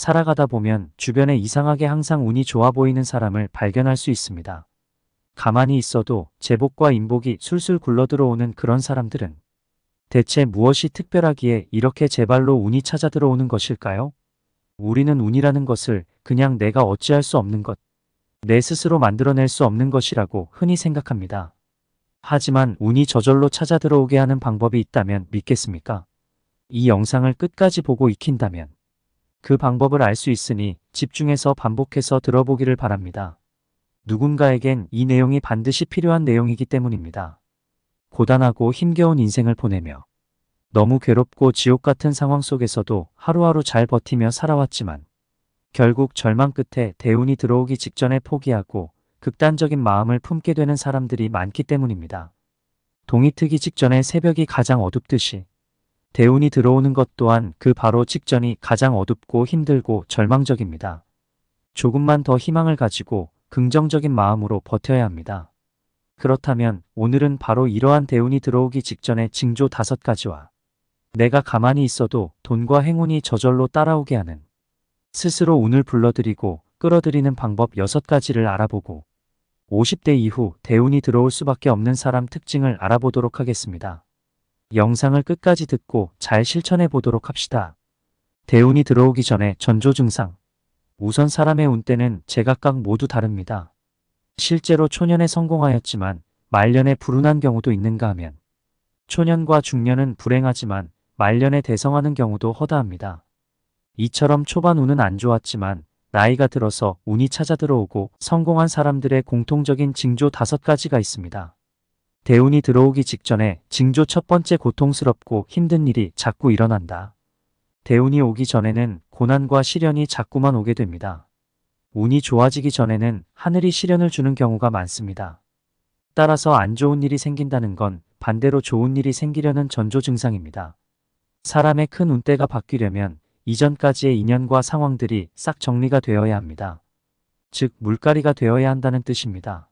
살아가다 보면 주변에 이상하게 항상 운이 좋아 보이는 사람을 발견할 수 있습니다. 가만히 있어도 제복과 인복이 술술 굴러들어오는 그런 사람들은 대체 무엇이 특별하기에 이렇게 제 발로 운이 찾아 들어오는 것일까요? 우리는 운이라는 것을 그냥 내가 어찌할 수 없는 것, 내 스스로 만들어낼 수 없는 것이라고 흔히 생각합니다. 하지만 운이 저절로 찾아 들어오게 하는 방법이 있다면 믿겠습니까? 이 영상을 끝까지 보고 익힌다면 그 방법을 알 수 있으니 집중해서 반복해서 들어보기를 바랍니다. 누군가에겐 이 내용이 반드시 필요한 내용이기 때문입니다. 고단하고 힘겨운 인생을 보내며 너무 괴롭고 지옥 같은 상황 속에서도 하루하루 잘 버티며 살아왔지만 결국 절망 끝에 대운이 들어오기 직전에 포기하고 극단적인 마음을 품게 되는 사람들이 많기 때문입니다. 동이 트기 직전에 새벽이 가장 어둡듯이 대운이 들어오는 것 또한 그 바로 직전이 가장 어둡고 힘들고 절망적입니다. 조금만 더 희망을 가지고 긍정적인 마음으로 버텨야 합니다. 그렇다면 오늘은 바로 이러한 대운이 들어오기 직전의 징조 5가지와 내가 가만히 있어도 돈과 행운이 저절로 따라오게 하는 스스로 운을 불러들이고 끌어들이는 방법 6가지를 알아보고 50대 이후 대운이 들어올 수밖에 없는 사람 특징을 알아보도록 하겠습니다. 영상을 끝까지 듣고 잘 실천해 보도록 합시다. 대운이 들어오기 전에 전조 증상. 우선 사람의 운때는 제각각 모두 다릅니다. 실제로 초년에 성공하였지만 말년에 불운한 경우도 있는가 하면 초년과 중년은 불행하지만 말년에 대성하는 경우도 허다합니다. 이처럼 초반 운은 안 좋았지만 나이가 들어서 운이 찾아 들어오고 성공한 사람들의 공통적인 징조 5가지가 있습니다. 대운이 들어오기 직전에 징조 첫 번째 고통스럽고 힘든 일이 자꾸 일어난다. 대운이 오기 전에는 고난과 시련이 자꾸만 오게 됩니다. 운이 좋아지기 전에는 하늘이 시련을 주는 경우가 많습니다. 따라서 안 좋은 일이 생긴다는 건 반대로 좋은 일이 생기려는 전조 증상입니다. 사람의 큰 운때가 바뀌려면 이전까지의 인연과 상황들이 싹 정리가 되어야 합니다. 즉 물갈이가 되어야 한다는 뜻입니다.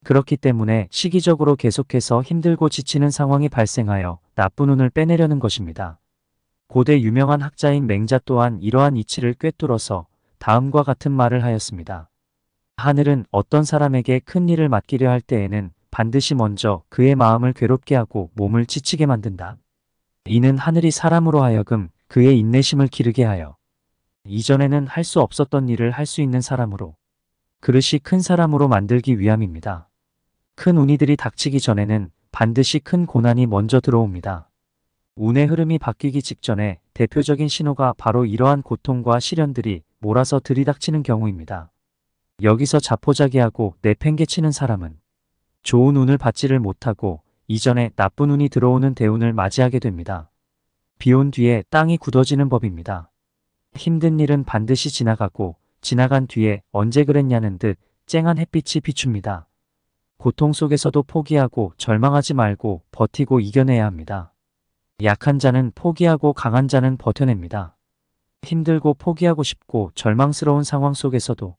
그렇기 때문에 시기적으로 계속해서 힘들고 지치는 상황이 발생하여 나쁜 운을 빼내려는 것입니다. 고대 유명한 학자인 맹자 또한 이러한 이치를 꿰뚫어서 다음과 같은 말을 하였습니다. 하늘은 어떤 사람에게 큰 일을 맡기려 할 때에는 반드시 먼저 그의 마음을 괴롭게 하고 몸을 지치게 만든다. 이는 하늘이 사람으로 하여금 그의 인내심을 기르게 하여 이전에는 할 수 없었던 일을 할 수 있는 사람으로 그릇이 큰 사람으로 만들기 위함입니다. 큰 운이들이 닥치기 전에는 반드시 큰 고난이 먼저 들어옵니다. 운의 흐름이 바뀌기 직전에 대표적인 신호가 바로 이러한 고통과 시련들이 몰아서 들이닥치는 경우입니다. 여기서 자포자기하고 내팽개치는 사람은 좋은 운을 받지를 못하고 이전에 나쁜 운이 들어오는 대운을 맞이하게 됩니다. 비 온 뒤에 땅이 굳어지는 법입니다. 힘든 일은 반드시 지나가고 지나간 뒤에 언제 그랬냐는 듯 쨍한 햇빛이 비춥니다. 고통 속에서도 포기하고 절망하지 말고 버티고 이겨내야 합니다. 약한 자는 포기하고 강한 자는 버텨냅니다. 힘들고 포기하고 싶고 절망스러운 상황 속에서도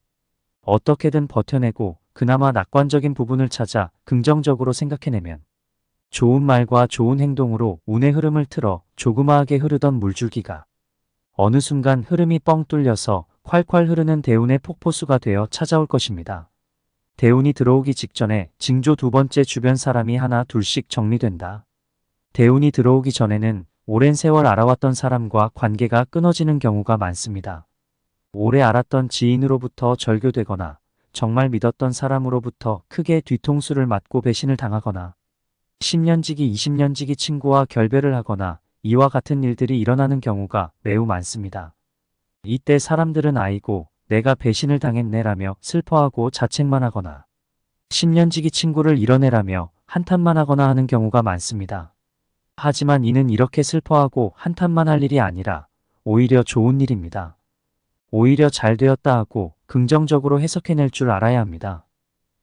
어떻게든 버텨내고 그나마 낙관적인 부분을 찾아 긍정적으로 생각해내면 좋은 말과 좋은 행동으로 운의 흐름을 틀어 조그마하게 흐르던 물줄기가 어느 순간 흐름이 뻥 뚫려서 콸콸 흐르는 대운의 폭포수가 되어 찾아올 것입니다. 대운이 들어오기 직전에 징조 2번째 주변 사람이 하나 둘씩 정리된다. 대운이 들어오기 전에는 오랜 세월 알아왔던 사람과 관계가 끊어지는 경우가 많습니다. 오래 알았던 지인으로부터 절교되거나 정말 믿었던 사람으로부터 크게 뒤통수를 맞고 배신을 당하거나 10년지기 20년지기 친구와 결별을 하거나 이와 같은 일들이 일어나는 경우가 매우 많습니다. 이때 사람들은 아이고 내가 배신을 당했네라며 슬퍼하고 자책만 하거나 10년지기 친구를 잃어내라며 한탄만 하거나 하는 경우가 많습니다. 하지만 이는 이렇게 슬퍼하고 한탄만 할 일이 아니라 오히려 좋은 일입니다. 오히려 잘 되었다 하고 긍정적으로 해석해낼 줄 알아야 합니다.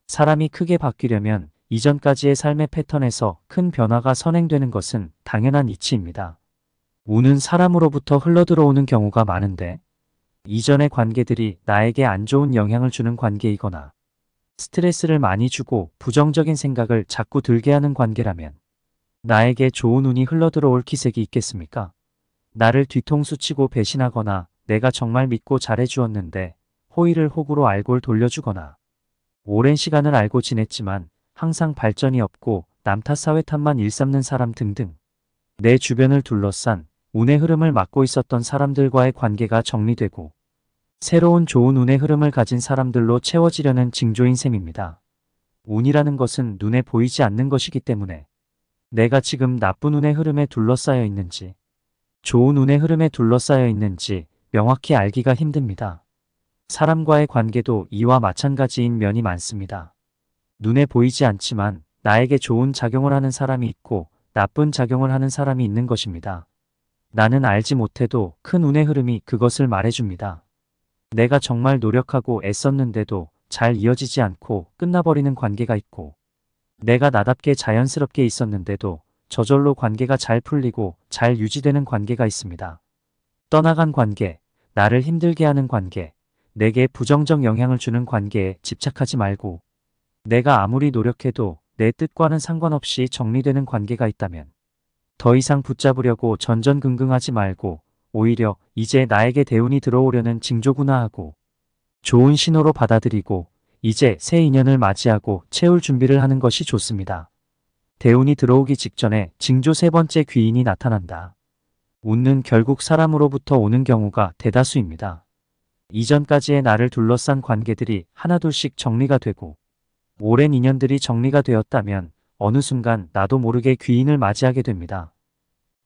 사람이 크게 바뀌려면 이전까지의 삶의 패턴에서 큰 변화가 선행되는 것은 당연한 이치입니다. 운은 사람으로부터 흘러들어오는 경우가 많은데 이전의 관계들이 나에게 안 좋은 영향을 주는 관계이거나 스트레스를 많이 주고 부정적인 생각을 자꾸 들게 하는 관계라면 나에게 좋은 운이 흘러들어올 기색이 있겠습니까? 나를 뒤통수 치고 배신하거나 내가 정말 믿고 잘해주었는데 호의를 호구로 알골 돌려주거나 오랜 시간을 알고 지냈지만 항상 발전이 없고 남 탓 사회 탓만 일삼는 사람 등등 내 주변을 둘러싼 운의 흐름을 막고 있었던 사람들과의 관계가 정리되고 새로운 좋은 운의 흐름을 가진 사람들로 채워지려는 징조인 셈입니다. 운이라는 것은 눈에 보이지 않는 것이기 때문에 내가 지금 나쁜 운의 흐름에 둘러싸여 있는지 좋은 운의 흐름에 둘러싸여 있는지 명확히 알기가 힘듭니다. 사람과의 관계도 이와 마찬가지인 면이 많습니다. 눈에 보이지 않지만 나에게 좋은 작용을 하는 사람이 있고 나쁜 작용을 하는 사람이 있는 것입니다. 나는 알지 못해도 큰 운의 흐름이 그것을 말해줍니다. 내가 정말 노력하고 애썼는데도 잘 이어지지 않고 끝나버리는 관계가 있고 내가 나답게 자연스럽게 있었는데도 저절로 관계가 잘 풀리고 잘 유지되는 관계가 있습니다. 떠나간 관계, 나를 힘들게 하는 관계, 내게 부정적 영향을 주는 관계에 집착하지 말고 내가 아무리 노력해도 내 뜻과는 상관없이 정리되는 관계가 있다면 더 이상 붙잡으려고 전전긍긍하지 말고 오히려 이제 나에게 대운이 들어오려는 징조구나 하고 좋은 신호로 받아들이고 이제 새 인연을 맞이하고 채울 준비를 하는 것이 좋습니다. 대운이 들어오기 직전에 징조 세 번째 귀인이 나타난다. 운은 결국 사람으로부터 오는 경우가 대다수입니다. 이전까지의 나를 둘러싼 관계들이 하나둘씩 정리가 되고 오랜 인연들이 정리가 되었다면 어느 순간 나도 모르게 귀인을 맞이하게 됩니다.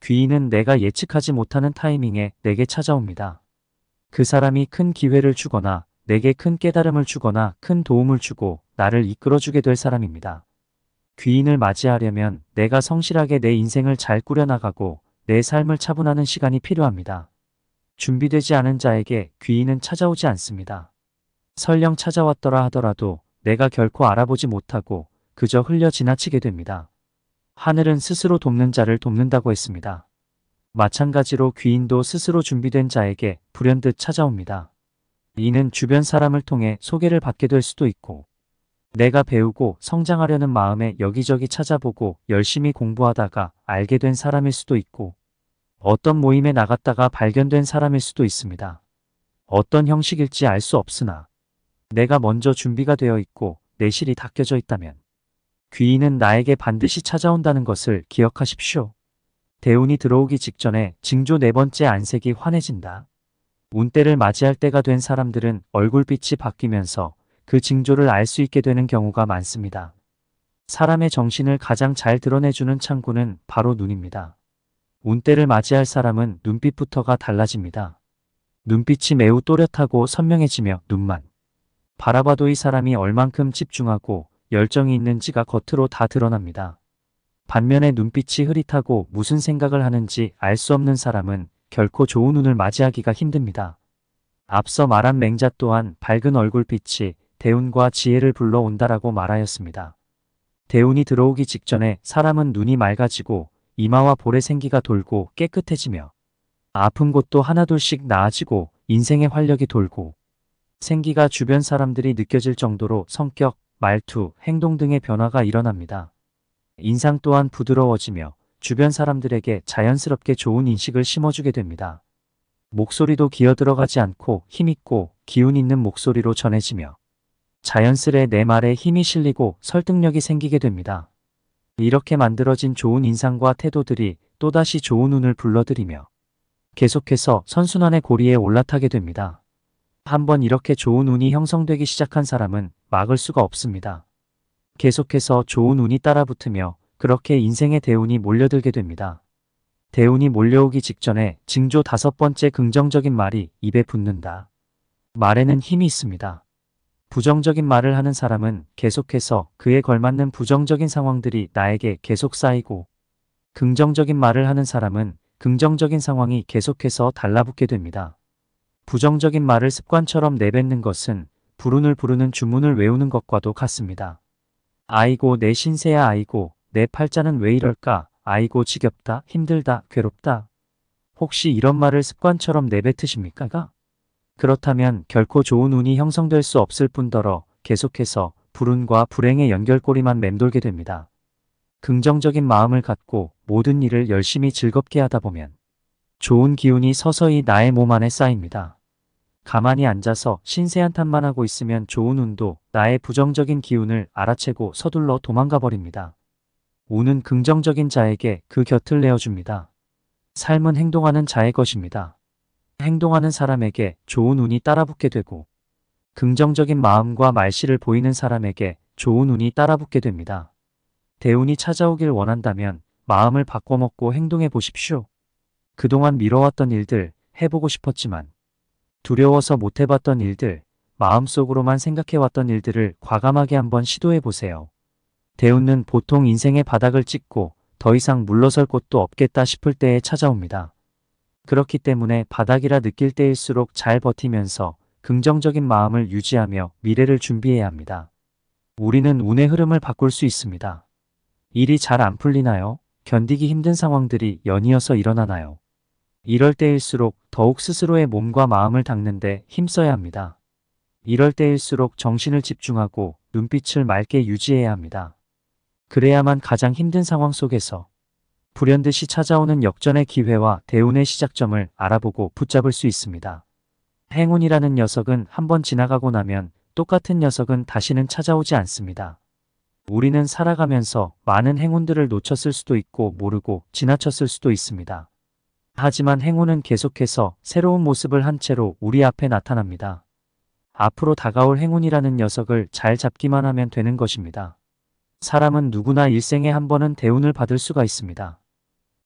귀인은 내가 예측하지 못하는 타이밍에 내게 찾아옵니다. 그 사람이 큰 기회를 주거나 내게 큰 깨달음을 주거나 큰 도움을 주고 나를 이끌어주게 될 사람입니다. 귀인을 맞이하려면 내가 성실하게 내 인생을 잘 꾸려나가고 내 삶을 차분하는 시간이 필요합니다. 준비되지 않은 자에게 귀인은 찾아오지 않습니다. 설령 찾아왔더라 하더라도 내가 결코 알아보지 못하고 그저 흘려 지나치게 됩니다. 하늘은 스스로 돕는 자를 돕는다고 했습니다. 마찬가지로 귀인도 스스로 준비된 자에게 불현듯 찾아옵니다. 이는 주변 사람을 통해 소개를 받게 될 수도 있고 내가 배우고 성장하려는 마음에 여기저기 찾아보고 열심히 공부하다가 알게 된 사람일 수도 있고 어떤 모임에 나갔다가 발견된 사람일 수도 있습니다. 어떤 형식일지 알 수 없으나 내가 먼저 준비가 되어 있고 내 실이 닦여져 있다면 귀인은 나에게 반드시 찾아온다는 것을 기억하십시오. 대운이 들어오기 직전에 징조 네 번째 안색이 환해진다. 운때를 맞이할 때가 된 사람들은 얼굴빛이 바뀌면서 그 징조를 알 수 있게 되는 경우가 많습니다. 사람의 정신을 가장 잘 드러내주는 창구는 바로 눈입니다. 운때를 맞이할 사람은 눈빛부터가 달라집니다. 눈빛이 매우 또렷하고 선명해지며 눈만 바라봐도 이 사람이 얼만큼 집중하고 열정이 있는지가 겉으로 다 드러납니다. 반면에 눈빛이 흐릿하고 무슨 생각을 하는지 알 수 없는 사람은 결코 좋은 운을 맞이하기가 힘듭니다. 앞서 말한 맹자 또한 밝은 얼굴빛이 대운과 지혜를 불러온다라고 말하였습니다. 대운이 들어오기 직전에 사람은 눈이 맑아지고 이마와 볼에 생기가 돌고 깨끗해지며 아픈 곳도 하나둘씩 나아지고 인생의 활력이 돌고 생기가 주변 사람들이 느껴질 정도로 성격, 말투, 행동 등의 변화가 일어납니다. 인상 또한 부드러워지며 주변 사람들에게 자연스럽게 좋은 인식을 심어주게 됩니다. 목소리도 기어들어가지 않고 힘있고 기운 있는 목소리로 전해지며 자연스레 내 말에 힘이 실리고 설득력이 생기게 됩니다. 이렇게 만들어진 좋은 인상과 태도들이 또다시 좋은 운을 불러들이며 계속해서 선순환의 고리에 올라타게 됩니다. 한번 이렇게 좋은 운이 형성되기 시작한 사람은 막을 수가 없습니다. 계속해서 좋은 운이 따라붙으며 그렇게 인생의 대운이 몰려들게 됩니다. 대운이 몰려오기 직전에 징조 다섯 번째 긍정적인 말이 입에 붙는다. 말에는 힘이 있습니다. 부정적인 말을 하는 사람은 계속해서 그에 걸맞는 부정적인 상황들이 나에게 계속 쌓이고 긍정적인 말을 하는 사람은 긍정적인 상황이 계속해서 달라붙게 됩니다. 부정적인 말을 습관처럼 내뱉는 것은 불운을 부르는 주문을 외우는 것과도 같습니다. 아이고 내 신세야 아이고 내 팔자는 왜 이럴까 아이고 지겹다 힘들다 괴롭다 혹시 이런 말을 습관처럼 내뱉으십니까? 그렇다면 결코 좋은 운이 형성될 수 없을 뿐더러 계속해서 불운과 불행의 연결고리만 맴돌게 됩니다. 긍정적인 마음을 갖고 모든 일을 열심히 즐겁게 하다 보면 좋은 기운이 서서히 나의 몸 안에 쌓입니다. 가만히 앉아서 신세 한탄만 하고 있으면 좋은 운도 나의 부정적인 기운을 알아채고 서둘러 도망가 버립니다. 운은 긍정적인 자에게 그 곁을 내어줍니다. 삶은 행동하는 자의 것입니다. 행동하는 사람에게 좋은 운이 따라붙게 되고 긍정적인 마음과 말씨를 보이는 사람에게 좋은 운이 따라붙게 됩니다. 대운이 찾아오길 원한다면 마음을 바꿔먹고 행동해 보십시오. 그동안 미뤄왔던 일들, 해보고 싶었지만 두려워서 못해봤던 일들, 마음속으로만 생각해왔던 일들을 과감하게 한번 시도해 보세요. 대운은 보통 인생의 바닥을 찍고 더 이상 물러설 곳도 없겠다 싶을 때에 찾아옵니다. 그렇기 때문에 바닥이라 느낄 때일수록 잘 버티면서 긍정적인 마음을 유지하며 미래를 준비해야 합니다. 우리는 운의 흐름을 바꿀 수 있습니다. 일이 잘 안 풀리나요? 견디기 힘든 상황들이 연이어서 일어나나요? 이럴 때일수록 더욱 스스로의 몸과 마음을 닦는데 힘써야 합니다. 이럴 때일수록 정신을 집중하고 눈빛을 맑게 유지해야 합니다. 그래야만 가장 힘든 상황 속에서 불현듯이 찾아오는 역전의 기회와 대운의 시작점을 알아보고 붙잡을 수 있습니다. 행운이라는 녀석은 한번 지나가고 나면 똑같은 녀석은 다시는 찾아오지 않습니다. 우리는 살아가면서 많은 행운들을 놓쳤을 수도 있고 모르고 지나쳤을 수도 있습니다. 하지만 행운은 계속해서 새로운 모습을 한 채로 우리 앞에 나타납니다. 앞으로 다가올 행운이라는 녀석을 잘 잡기만 하면 되는 것입니다. 사람은 누구나 일생에 한 번은 대운을 받을 수가 있습니다.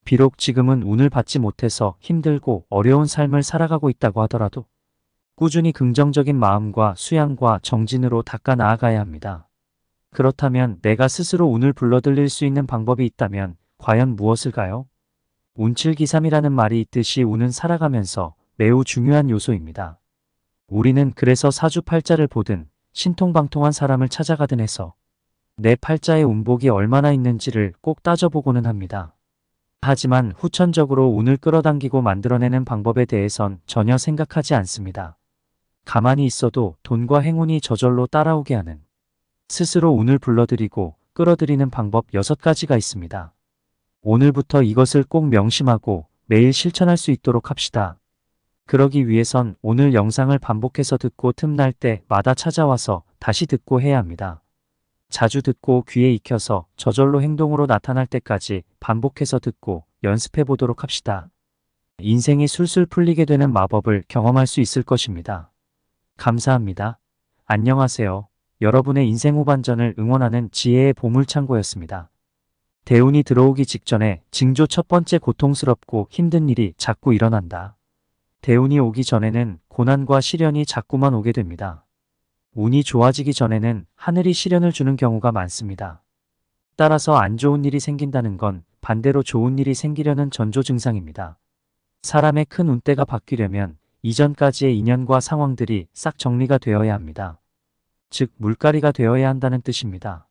비록 지금은 운을 받지 못해서 힘들고 어려운 삶을 살아가고 있다고 하더라도 꾸준히 긍정적인 마음과 수양과 정진으로 닦아 나아가야 합니다. 그렇다면 내가 스스로 운을 불러들일 수 있는 방법이 있다면 과연 무엇일까요? 운칠기삼이라는 말이 있듯이 운은 살아가면서 매우 중요한 요소입니다. 우리는 그래서 사주팔자를 보든 신통방통한 사람을 찾아가든 해서 내 팔자의 운복이 얼마나 있는지를 꼭 따져보고는 합니다. 하지만 후천적으로 운을 끌어당기고 만들어내는 방법에 대해선 전혀 생각하지 않습니다. 가만히 있어도 돈과 행운이 저절로 따라오게 하는 스스로 운을 불러들이고 끌어들이는 방법 6가지가 있습니다. 오늘부터 이것을 꼭 명심하고 매일 실천할 수 있도록 합시다. 그러기 위해선 오늘 영상을 반복해서 듣고 틈날 때마다 찾아와서 다시 듣고 해야 합니다. 자주 듣고 귀에 익혀서 저절로 행동으로 나타날 때까지 반복해서 듣고 연습해 보도록 합시다. 인생이 술술 풀리게 되는 마법을 경험할 수 있을 것입니다. 감사합니다. 안녕하세요. 여러분의 인생 후반전을 응원하는 지혜의 보물창고였습니다. 대운이 들어오기 직전에 징조 첫 번째 고통스럽고 힘든 일이 자꾸 일어난다. 대운이 오기 전에는 고난과 시련이 자꾸만 오게 됩니다. 운이 좋아지기 전에는 하늘이 시련을 주는 경우가 많습니다. 따라서 안 좋은 일이 생긴다는 건 반대로 좋은 일이 생기려는 전조 증상입니다. 사람의 큰 운대가 바뀌려면 이전까지의 인연과 상황들이 싹 정리가 되어야 합니다. 즉 물갈이가 되어야 한다는 뜻입니다.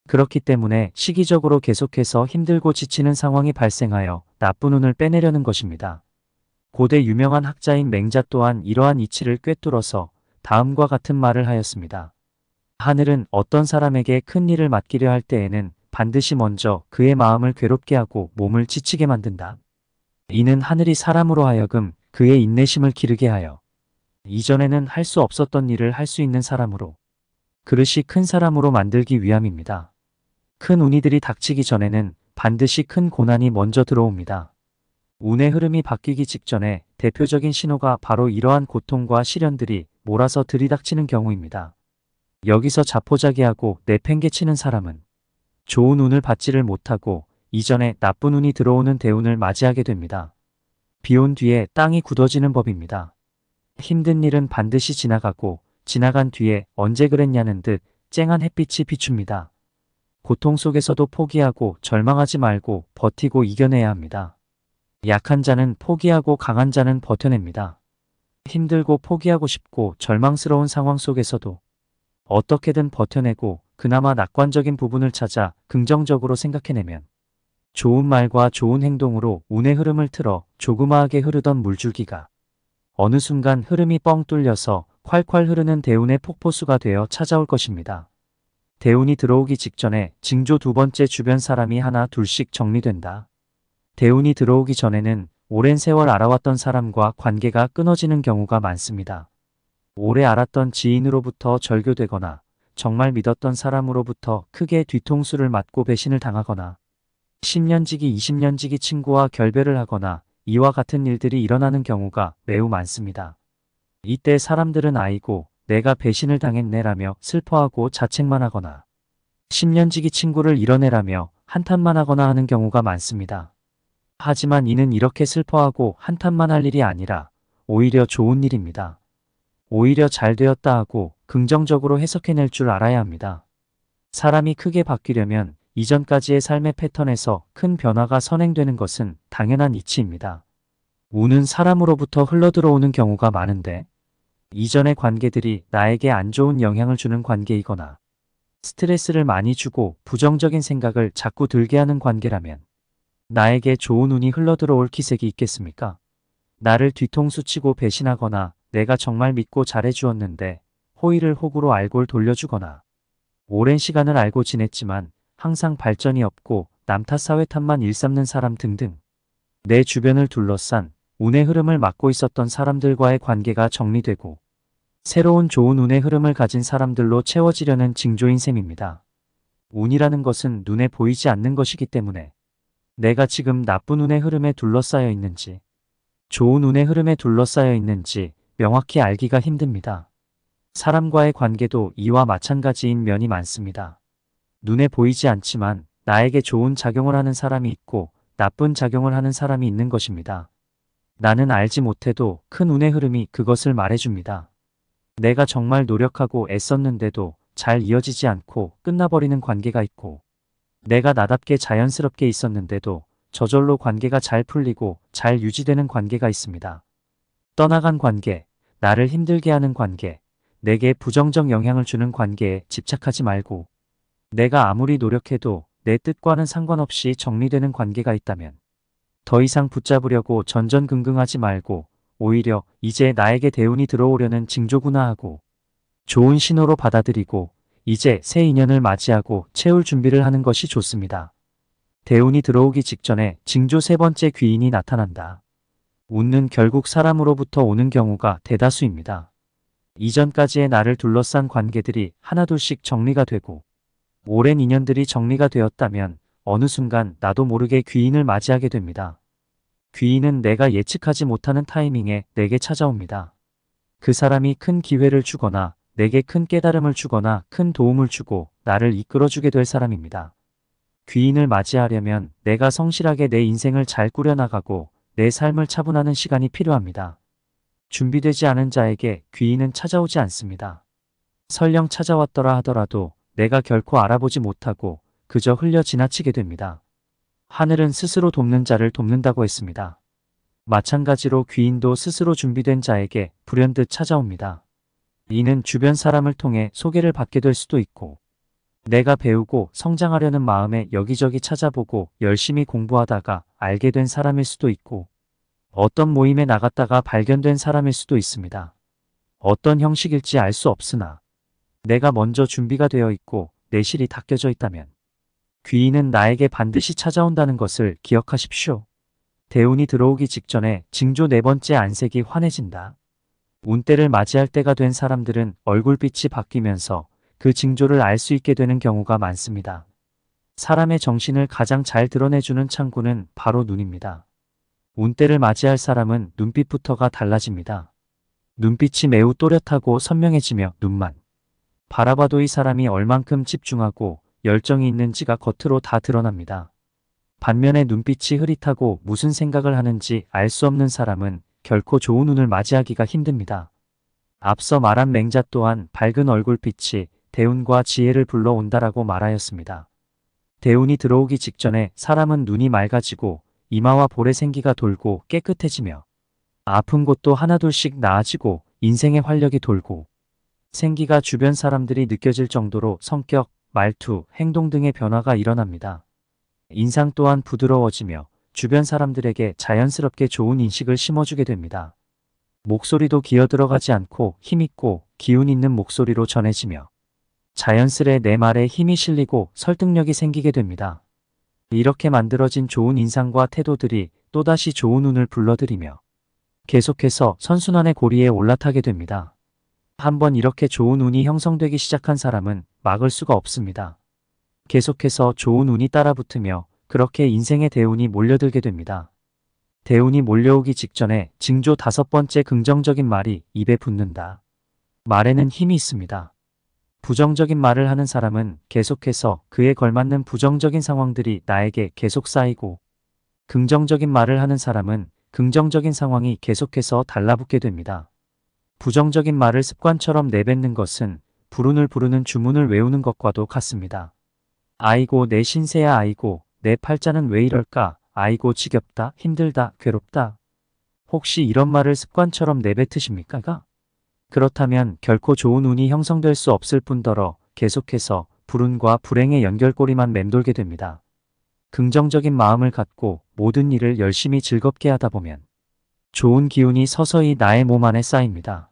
그렇기 때문에 시기적으로 계속해서 힘들고 지치는 상황이 발생하여 나쁜 운을 빼내려는 것입니다. 고대 유명한 학자인 맹자 또한 이러한 이치를 꿰뚫어서 다음과 같은 말을 하였습니다. 하늘은 어떤 사람에게 큰 일을 맡기려 할 때에는 반드시 먼저 그의 마음을 괴롭게 하고 몸을 지치게 만든다. 이는 하늘이 사람으로 하여금 그의 인내심을 기르게 하여 이전에는 할 수 없었던 일을 할 수 있는 사람으로 그릇이 큰 사람으로 만들기 위함입니다. 큰 운이들이 닥치기 전에는 반드시 큰 고난이 먼저 들어옵니다. 운의 흐름이 바뀌기 직전에 대표적인 신호가 바로 이러한 고통과 시련들이 몰아서 들이닥치는 경우입니다. 여기서 자포자기하고 내팽개치는 사람은 좋은 운을 받지를 못하고 이전에 나쁜 운이 들어오는 대운을 맞이하게 됩니다. 비온 뒤에 땅이 굳어지는 법입니다. 힘든 일은 반드시 지나가고 지나간 뒤에 언제 그랬냐는 듯 쨍한 햇빛이 비춥니다. 고통 속에서도 포기하고 절망하지 말고 버티고 이겨내야 합니다. 약한 자는 포기하고 강한 자는 버텨냅니다. 힘들고 포기하고 싶고 절망스러운 상황 속에서도 어떻게든 버텨내고 그나마 낙관적인 부분을 찾아 긍정적으로 생각해내면 좋은 말과 좋은 행동으로 운의 흐름을 틀어 조그마하게 흐르던 물줄기가 어느 순간 흐름이 뻥 뚫려서 콸콸 흐르는 대운의 폭포수가 되어 찾아올 것입니다. 대운이 들어오기 직전에 징조 두 번째 주변 사람이 하나 둘씩 정리된다. 대운이 들어오기 전에는 오랜 세월 알아왔던 사람과 관계가 끊어지는 경우가 많습니다. 오래 알았던 지인으로부터 절교되거나 정말 믿었던 사람으로부터 크게 뒤통수를 맞고 배신을 당하거나 10년지기 20년지기 친구와 결별을 하거나 이와 같은 일들이 일어나는 경우가 매우 많습니다. 이때 사람들은 아이고 내가 배신을 당했네라며 슬퍼하고 자책만 하거나 10년지기 친구를 잃어내라며 한탄만 하거나 하는 경우가 많습니다. 하지만 이는 이렇게 슬퍼하고 한탄만 할 일이 아니라 오히려 좋은 일입니다. 오히려 잘 되었다 하고 긍정적으로 해석해낼 줄 알아야 합니다. 사람이 크게 바뀌려면 이전까지의 삶의 패턴에서 큰 변화가 선행되는 것은 당연한 이치입니다. 운은 사람으로부터 흘러들어오는 경우가 많은데 이전의 관계들이 나에게 안 좋은 영향을 주는 관계이거나 스트레스를 많이 주고 부정적인 생각을 자꾸 들게 하는 관계라면 나에게 좋은 운이 흘러들어올 기색이 있겠습니까? 나를 뒤통수 치고 배신하거나 내가 정말 믿고 잘해주었는데 호의를 호구로 알골 돌려주거나 오랜 시간을 알고 지냈지만 항상 발전이 없고 남탓 사회 탓만 일삼는 사람 등등 내 주변을 둘러싼 운의 흐름을 막고 있었던 사람들과의 관계가 정리되고 새로운 좋은 운의 흐름을 가진 사람들로 채워지려는 징조인 셈입니다. 운이라는 것은 눈에 보이지 않는 것이기 때문에 내가 지금 나쁜 운의 흐름에 둘러싸여 있는지 좋은 운의 흐름에 둘러싸여 있는지 명확히 알기가 힘듭니다. 사람과의 관계도 이와 마찬가지인 면이 많습니다. 눈에 보이지 않지만 나에게 좋은 작용을 하는 사람이 있고 나쁜 작용을 하는 사람이 있는 것입니다. 나는 알지 못해도 큰 운의 흐름이 그것을 말해줍니다. 내가 정말 노력하고 애썼는데도 잘 이어지지 않고 끝나버리는 관계가 있고 내가 나답게 자연스럽게 있었는데도 저절로 관계가 잘 풀리고 잘 유지되는 관계가 있습니다. 떠나간 관계, 나를 힘들게 하는 관계, 내게 부정적 영향을 주는 관계에 집착하지 말고 내가 아무리 노력해도 내 뜻과는 상관없이 정리되는 관계가 있다면 더 이상 붙잡으려고 전전긍긍하지 말고 오히려 이제 나에게 대운이 들어오려는 징조구나 하고 좋은 신호로 받아들이고 이제 새 인연을 맞이하고 채울 준비를 하는 것이 좋습니다. 대운이 들어오기 직전에 징조 세 번째 귀인이 나타난다. 운은 결국 사람으로부터 오는 경우가 대다수입니다. 이전까지의 나를 둘러싼 관계들이 하나둘씩 정리가 되고 오랜 인연들이 정리가 되었다면 어느 순간 나도 모르게 귀인을 맞이하게 됩니다. 귀인은 내가 예측하지 못하는 타이밍에 내게 찾아옵니다. 그 사람이 큰 기회를 주거나 내게 큰 깨달음을 주거나 큰 도움을 주고 나를 이끌어주게 될 사람입니다. 귀인을 맞이하려면 내가 성실하게 내 인생을 잘 꾸려나가고 내 삶을 차분하는 시간이 필요합니다. 준비되지 않은 자에게 귀인은 찾아오지 않습니다. 설령 찾아왔더라 하더라도 내가 결코 알아보지 못하고 그저 흘려 지나치게 됩니다. 하늘은 스스로 돕는 자를 돕는다고 했습니다. 마찬가지로 귀인도 스스로 준비된 자에게 불현듯 찾아옵니다. 이는 주변 사람을 통해 소개를 받게 될 수도 있고 내가 배우고 성장하려는 마음에 여기저기 찾아보고 열심히 공부하다가 알게 된 사람일 수도 있고 어떤 모임에 나갔다가 발견된 사람일 수도 있습니다. 어떤 형식일지 알 수 없으나 내가 먼저 준비가 되어 있고 내 실이 닦여져 있다면 귀인은 나에게 반드시 찾아온다는 것을 기억하십시오. 대운이 들어오기 직전에 징조 네 번째 안색이 환해진다. 운때를 맞이할 때가 된 사람들은 얼굴빛이 바뀌면서 그 징조를 알 수 있게 되는 경우가 많습니다. 사람의 정신을 가장 잘 드러내주는 창구는 바로 눈입니다. 운때를 맞이할 사람은 눈빛부터가 달라집니다. 눈빛이 매우 또렷하고 선명해지며 눈만 바라봐도 이 사람이 얼만큼 집중하고 열정이 있는지가 겉으로 다 드러납니다. 반면에 눈빛이 흐릿하고 무슨 생각을 하는지 알 수 없는 사람은 결코 좋은 운을 맞이하기가 힘듭니다. 앞서 말한 맹자 또한 밝은 얼굴빛이 대운과 지혜를 불러온다라고 말하였습니다. 대운이 들어오기 직전에 사람은 눈이 맑아지고 이마와 볼에 생기가 돌고 깨끗해지며 아픈 곳도 하나둘씩 나아지고 인생의 활력이 돌고 생기가 주변 사람들이 느껴질 정도로 성격, 말투, 행동 등의 변화가 일어납니다. 인상 또한 부드러워지며 주변 사람들에게 자연스럽게 좋은 인식을 심어주게 됩니다. 목소리도 기어들어가지 않고 힘있고 기운 있는 목소리로 전해지며 자연스레 내 말에 힘이 실리고 설득력이 생기게 됩니다. 이렇게 만들어진 좋은 인상과 태도들이 또다시 좋은 운을 불러들이며 계속해서 선순환의 고리에 올라타게 됩니다. 한번 이렇게 좋은 운이 형성되기 시작한 사람은 막을 수가 없습니다. 계속해서 좋은 운이 따라붙으며 그렇게 인생의 대운이 몰려들게 됩니다. 대운이 몰려오기 직전에 징조 5번째 긍정적인 말이 입에 붙는다. 말에는 힘이 있습니다. 부정적인 말을 하는 사람은 계속해서 그에 걸맞는 부정적인 상황들이 나에게 계속 쌓이고, 긍정적인 말을 하는 사람은 긍정적인 상황이 계속해서 달라붙게 됩니다. 부정적인 말을 습관처럼 내뱉는 것은 불운을 부르는 주문을 외우는 것과도 같습니다. 아이고 내 신세야, 아이고 내 팔자는 왜 이럴까, 아이고 지겹다, 힘들다, 괴롭다. 혹시 이런 말을 습관처럼 내뱉으십니까? 그렇다면 결코 좋은 운이 형성될 수 없을 뿐더러 계속해서 불운과 불행의 연결고리만 맴돌게 됩니다. 긍정적인 마음을 갖고 모든 일을 열심히 즐겁게 하다 보면 좋은 기운이 서서히 나의 몸 안에 쌓입니다.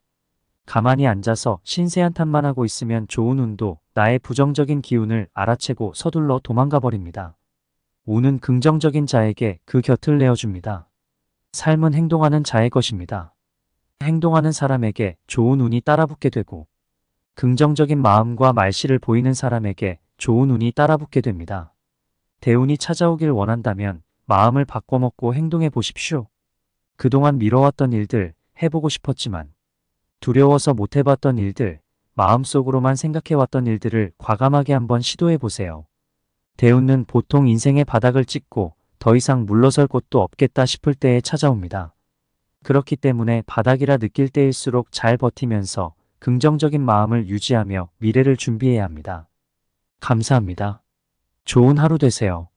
가만히 앉아서 신세 한탄만 하고 있으면 좋은 운도 나의 부정적인 기운을 알아채고 서둘러 도망가 버립니다. 운은 긍정적인 자에게 그 곁을 내어줍니다. 삶은 행동하는 자의 것입니다. 행동하는 사람에게 좋은 운이 따라붙게 되고, 긍정적인 마음과 말씨를 보이는 사람에게 좋은 운이 따라붙게 됩니다. 대운이 찾아오길 원한다면 마음을 바꿔먹고 행동해 보십시오. 그동안 미뤄왔던 일들, 해보고 싶었지만 두려워서 못해봤던 일들, 마음속으로만 생각해왔던 일들을 과감하게 한번 시도해 보세요. 대운은 보통 인생의 바닥을 찍고 더 이상 물러설 곳도 없겠다 싶을 때에 찾아옵니다. 그렇기 때문에 바닥이라 느낄 때일수록 잘 버티면서 긍정적인 마음을 유지하며 미래를 준비해야 합니다. 감사합니다. 좋은 하루 되세요.